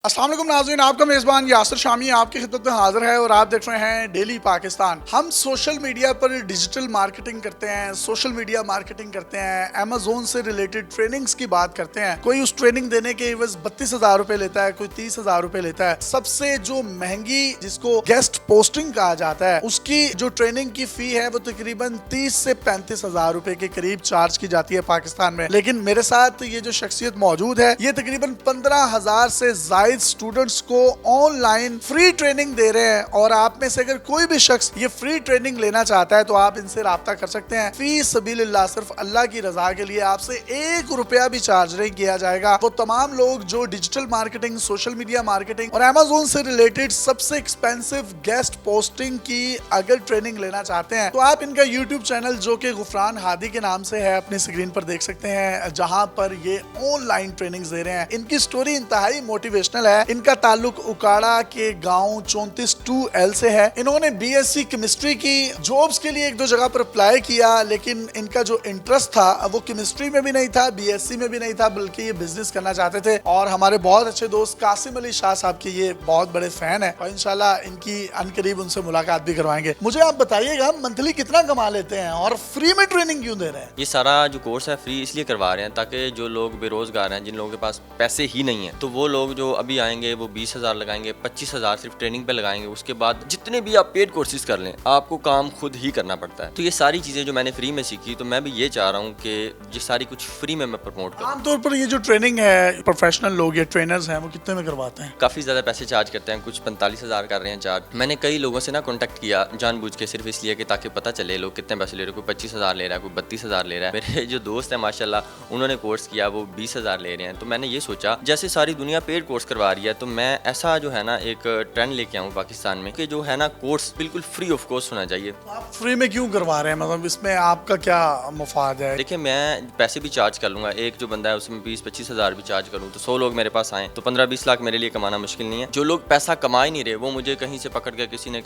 अस्सलाम वालेकुम नाज़रीन, आपका मेज़बान यासिर शामी आपकी खिदमत में हाजिर है और आप देख रहे हैं डेली पाकिस्तान। हम सोशल मीडिया पर डिजिटल मार्केटिंग करते हैं, सोशल मीडिया मार्केटिंग करते हैं, अमेज़ोन से रिलेटेड ट्रेनिंग्स की बात करते हैं। कोई उस ट्रेनिंग देने के एवज 32,000 रुपए लेता है, कोई 30,000 रुपए लेता है। सबसे जो महंगी जिसको गेस्ट पोस्टिंग कहा जाता है, उसकी जो ट्रेनिंग की फी है वो तकरीबन 30 से 35,000 रुपए के करीब चार्ज की जाती है पाकिस्तान में। लेकिन मेरे साथ ये जो शख्सियत मौजूद है, ये तकरीबन 15,000 से स्टूडेंट्स को ऑनलाइन फ्री ट्रेनिंग दे रहे हैं। और आप में से अगर कोई भी शख्स ये फ्री ट्रेनिंग लेना चाहता है तो आप इनसे राब्ता कर सकते हैं। फी सबीलिल्लाह, सिर्फ अल्लाह की रजा के लिए आपसे 1 रुपया भी चार्ज नहीं किया जाएगा। वो तमाम लोग जो digital marketing, social media marketing और अमेज़न से रिलेटेड सबसे एक्सपेंसिव गेस्ट पोस्टिंग की अगर ट्रेनिंग लेना चाहते हैं तो आप इनका यूट्यूब चैनल जो कि गुफरान हादी के नाम से है अपनी स्क्रीन पर देख सकते हैं, जहां पर ये ऑनलाइन ट्रेनिंग दे रहे हैं। इनकी स्टोरी इंतहाई मोटिवेशनल है। इनका ताल्लुक उकाड़ा के गांव 34-2L से है। इन्होंने बीएससी केमिस्ट्री की जॉब्स के लिए 1-2 जगह पर अप्लाई किया, लेकिन इनका जो इंटरेस्ट था वो केमिस्ट्री में भी नहीं था, बीएससी में भी नहीं था, बल्कि ये बिजनेस करना चाहते थे। और हमारे बहुत अच्छे दोस्त कासिम अली शाह साहब के ये बहुत बड़े फैन है और इंशाल्लाह इनकी अनकरीब उनसे मुलाकात भी करवाएंगे। मुझे आप बताइएगा, मंथली कितना कमा लेते हैं और फ्री में ट्रेनिंग क्यों दे रहे हैं? ये सारा जो कोर्स है फ्री इसलिए करवा रहे हैं ताकि जो लोग बेरोजगार हैं, जिन लोगों के पास पैसे ही नहीं है, तो वो लोग जो अभी आएंगे वो 20,000 लगाएंगे, 25,000 सिर्फ ट्रेनिंग पे लगाएंगे। उसके बाद जितने भी आप पेड कोर्सेज कर लें, आपको काम खुद ही करना पड़ता है। तो ये सारी चीजें जो मैंने फ्री में सीखी, तो मैं भी ये चाह रहा हूँ कि ये सारी कुछ फ्री में मैं प्रमोट करूँ। आमतौर पर ये जो ट्रेनिंग है, प्रोफेशनल लोग ये ट्रेनर्स हैं, वो कितने में करवाते हैं? काफी ज्यादा पैसे चार्ज करते हैं, कुछ 45,000 कर रहे हैं चार्ज। मैंने कई लोगों से ना कॉन्टेक्ट किया जानबूझ के, सिर्फ इसलिए कि ताकि पता चले लोग कितने पैसे ले रहे हैं। कोई 25,000 ले रहा है, कोई 32,000 ले रहा है। मेरे जो दोस्त है माशाल्लाह, उन्होंने कोर्स किया, वो 20,000 ले रहे हैं। तो मैंने ये सोचा, जैसे सारी दुनिया पेड कोर्स करवा रही है, तो मैं ऐसा जो है ना एक ट्रेंड लेके आऊँ पाकिस्तान में कि जो है ना कोर्स बिल्कुल फ्री ऑफ कॉस्ट होना चाहिए। आप फ्री में क्यों करवा रहे हैं? मतलब इसमें आपका क्या मुफाद है? देखिए, मैं पैसे भी चार्ज कर लूँगा। एक जो बंदा है उसमें 20-25,000 भी चार्ज करूँ तो 100 लोग मेरे पास आएँ तो 15-20 लाख मेरे लिए कमाना मुश्किल नहीं है। जो लोग पैसा कमा ही नहीं रहे, वो मुझे कहीं से पकड़ के किसी ने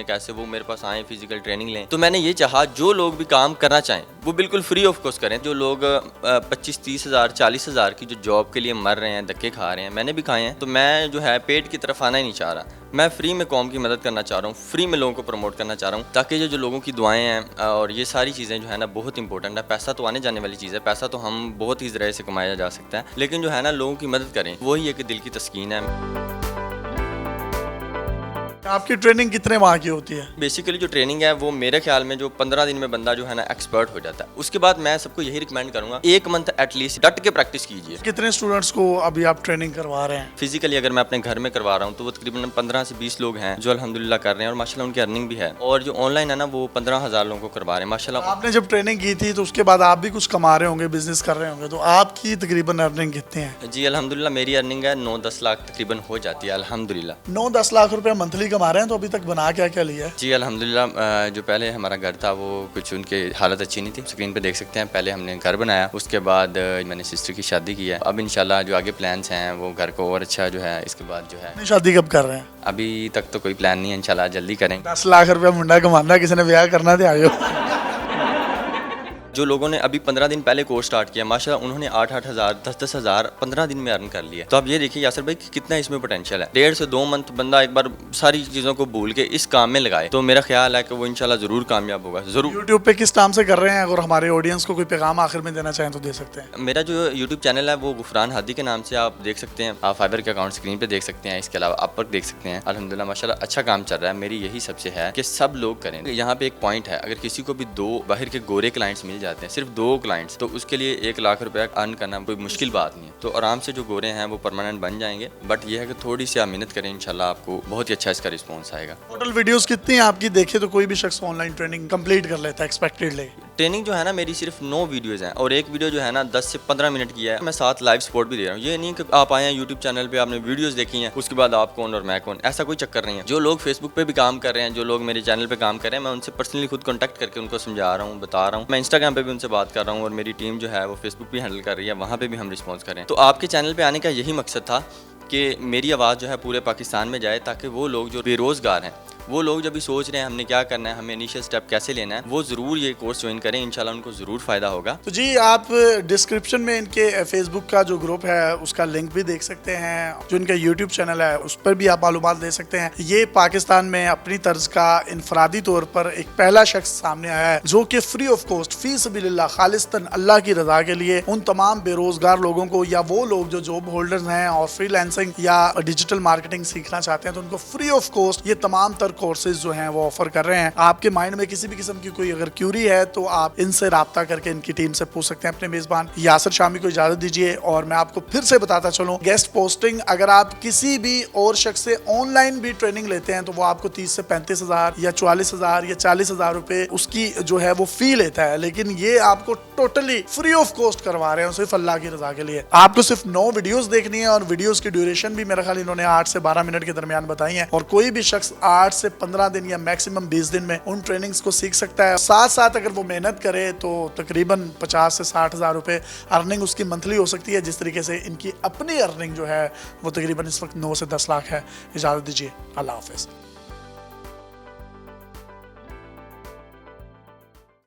कैसे वो मेरे पास आए, फिजिकल ट्रेनिंग लें। तो मैंने ये चाहा जो लोग भी काम करना चाहें वो बिल्कुल फ्री ऑफ कॉस्ट करें। जो लोग 25-30,000 40,000 की जो जॉब के लिए मर रहे हैं, धक्के खा रहे हैं, मैंने भी खाए हैं, तो मैं जो है पेट की तरफ आना ही नहीं चाह रहा। मैं फ्री में कौम की मदद करना चाह रहा हूँ, फ्री में लोगों को प्रमोट करना चाह रहा हूँ, ताकि जो लोगों की दुआएं हैं और ये सारी चीज़ें जो है ना बहुत इंपॉर्टेंट है। पैसा तो आने जाने वाली चीज़ है, पैसा तो हम बहुत ही ज़रिए से कमाया जा सकता है, लेकिन जो है ना लोगों की मदद करें, वही एक दिल की तस्कीन है। आपकी ट्रेनिंग कितने माह की होती है? बेसिकली जो ट्रेनिंग है वो मेरे ख्याल में जो 15 दिन में बंदा जो है ना एक्सपर्ट हो जाता है। उसके बाद मैं सबको यही रिकमेंड करूंगा, 1 मंथ एटलीस्ट डट के प्रैक्टिस कीजिए। कितने स्टूडेंट्स को अभी आप ट्रेनिंग करवा रहे हैं? फिजिकली अगर मैं अपने घर में करवा रहा हूँ तो वो तकरीबन 15 से 20 लोग हैं जो अल्हम्दुलिल्लाह कर रहे हैं और माशाल्लाह उनकी अर्निंग भी है। और जो ऑनलाइन है ना वो 15,000 लोगों को करवा रहे हैं माशाल्लाह। आपने जब ट्रेनिंग की थी तो उसके बाद आप भी कुछ कमा रहे होंगे, बिजनेस कर रहे होंगे, तो आपकी तकरीबन अर्निंग कितनी है? जी अल्हम्दुलिल्लाह मेरी अर्निंग है 9-10 लाख तकरीबन हो जाती है अल्हम्दुलिल्लाह। 9-10 लाख रुपए मंथली कमा रहे हैं, तो अभी तक बना क्या क्या लिया है? जी अल्हम्दुलिल्लाह, जो पहले हमारा घर था वो कुछ उनकी हालत अच्छी नहीं थी, स्क्रीन पे देख सकते हैं। पहले हमने घर बनाया, उसके बाद मैंने सिस्टर की शादी की है। अब इंशाल्लाह जो आगे प्लान्स हैं वो घर को और अच्छा जो है इसके बाद जो है। शादी कब कर रहे हैं? अभी तक तो कोई प्लान नहीं है, इंशाल्लाह जल्दी करेंगे। 10 लाख रुपया मुंडा कमाना, किसी ने ब्याह करना थे आयो। जो लोगों ने अभी 15 दिन पहले कोर्स स्टार्ट किया, माशाल्लाह उन्होंने 8-8 हज़ार 10-10 हज़ार 15 दिन में अर्न कर लिया। तो आप ये देखिए यासिर भाई कि कितना इसमें पोटेंशियल है। 1.5 से 2 मंथ बंदा एक बार सारी चीज़ों को भूल के इस काम में लगाए तो मेरा ख्याल है कि वो इंशाल्लाह ज़रूर कामयाब होगा। ज़रूर। यूट्यूब पे किस नाम से कर रहे हैं? अगर हमारे ऑडियंस को कोई पैगाम आखिर में देना चाहें तो दे सकते हैं। मेरा जो यूट्यूब चैनल है वो गुफरान हादी के नाम से आप देख सकते हैं। आप फाइबर के अकाउंट स्क्रीन पे देख सकते हैं, इसके अलावा आप पर देख सकते हैं। अल्हम्दुलिल्लाह माशाल्लाह अच्छा काम चल रहा है। मेरी यही सबसे है कि सब लोग करें। यहाँ पे एक पॉइंट है, अगर किसी को भी 2 बाहर के गोरे क्लाइंट्स मिल जाते हैं, सिर्फ 2 क्लाइंट्स, तो उसके लिए 1 लाख रुपया अर्न करना कोई मुश्किल बात नहीं है। तो आराम से जो गोरे हैं वो परमानेंट बन जाएंगे। बट ये है कि थोड़ी सी आप मेहनत करें, इंशाल्लाह आपको बहुत ही अच्छा इसका रिस्पॉन्स आएगा। टोटल वीडियोस कितनी हैं आपकी? देखे तो कोई भी शख्स ऑनलाइन ट्रेनिंग कंप्लीट कर लेता है एक्सपेक्टेडली। ट्रेनिंग जो है ना मेरी सिर्फ 9 वीडियोज़ हैं और एक वीडियो जो है ना 10 से 15 मिनट की है। मैं साथ लाइव सपोर्ट भी दे रहा हूँ। ये नहीं कि आप आए हैं यूट्यूब चैनल पे, आपने वीडियोस देखी हैं, उसके बाद आप कौन और मैं कौन, ऐसा कोई चक्कर नहीं है। जो लोग फेसबुक पे भी काम कर रहे हैं, जो लोग मेरे चैनल पे काम कर रहे हैं, मैं उनसे पर्सनली खुद कॉन्टैक्ट करके उनको समझा रहा हूँ, बता रहा हूँ। मैं इंस्टाग्राम पे भी उनसे बात कर रहा हूँ और मेरी टीम जो है वो फेसबुक भी हैंडल कर रही है, वहाँ पे भी हम रिस्पॉन्स कर रहे हैं। तो आपके चैनल पे आने का यही मकसद था कि मेरी आवाज़ जो है पूरे पाकिस्तान में जाए, ताकि वो लोग जो बेरोज़गार हैं وہ لوگ جب بھی سوچ رہے ہیں ہم نے کیا کرنا ہے, ہمیں انیشیل اسٹیپ کیسے لینا ہے, وہ ضرور یہ کورس جوائن کریں, انشاءاللہ ان کو ضرور فائدہ ہوگا. تو جی آپ ڈسکرپشن میں ان کے فیس بک کا جو گروپ ہے اس کا لنک بھی دیکھ سکتے ہیں, جو ان کا یوٹیوب چینل ہے اس پر بھی آپ معلومات دے سکتے ہیں. یہ پاکستان میں اپنی طرز کا انفرادی طور پر ایک پہلا شخص سامنے آیا ہے جو کہ فری آف کاسٹ فی سبیل اللہ خالصتاً اللہ کی رضا کے لیے ان تمام بے روزگار لوگوں کو, یا وہ لوگ جو جاب ہولڈرز ہیں اور فری لینسنگ یا ڈیجیٹل مارکیٹنگ سیکھنا چاہتے ہیں, تو ان کو فری آف کاسٹ یہ تمام تر کورسز جو ہیں وہ آفر کر رہے ہیں. آپ کے مائنڈ میں کسی بھی قسم کی کوئی اگر کیوری ہے تو آپ ان سے رابطہ کر کے ان کی ٹیم سے پوچھ سکتے ہیں. اپنے میزبان یاسر شامی کو اجازت دیجیے, اور میں آپ کو پھر سے بتاتا چلوں, گیسٹ پوسٹنگ اگر آپ کسی بھی اور شخص سے آن لائن بھی ٹریننگ لیتے ہیں تو وہ آپ کو 30 سے 35 ہزار یا 44 ہزار یا 40 ہزار روپے اس کی جو ہے وہ فی لیتا ہے, لیکن یہ آپ کو ٹوٹلی فری آف کاسٹ کروا رہے ہیں صرف اللہ کی رضا کے لیے. آپ کو صرف 9 ویڈیوز دیکھنی ہے, اور ویڈیوز کی ڈیوریشن بھی میرا خیال انہوں نے 8 سے 12 منٹ کے درمیان بتائی ہیں, اور کوئی بھی شخص 8 سے 15 دن یا میکسیمم 20 دن میں ان ٹریننگز کو سیکھ سکتا ہے. ساتھ ساتھ اگر وہ محنت کرے تو تقریباً 50 سے 60 ہزار روپے ارننگ اس کی منتھلی ہو سکتی ہے, جس طریقے سے ان کی اپنی ارننگ جو ہے وہ تقریباً اس وقت 9 سے 10 لاکھ ہے. اجازت دیجیے, اللہ حافظ.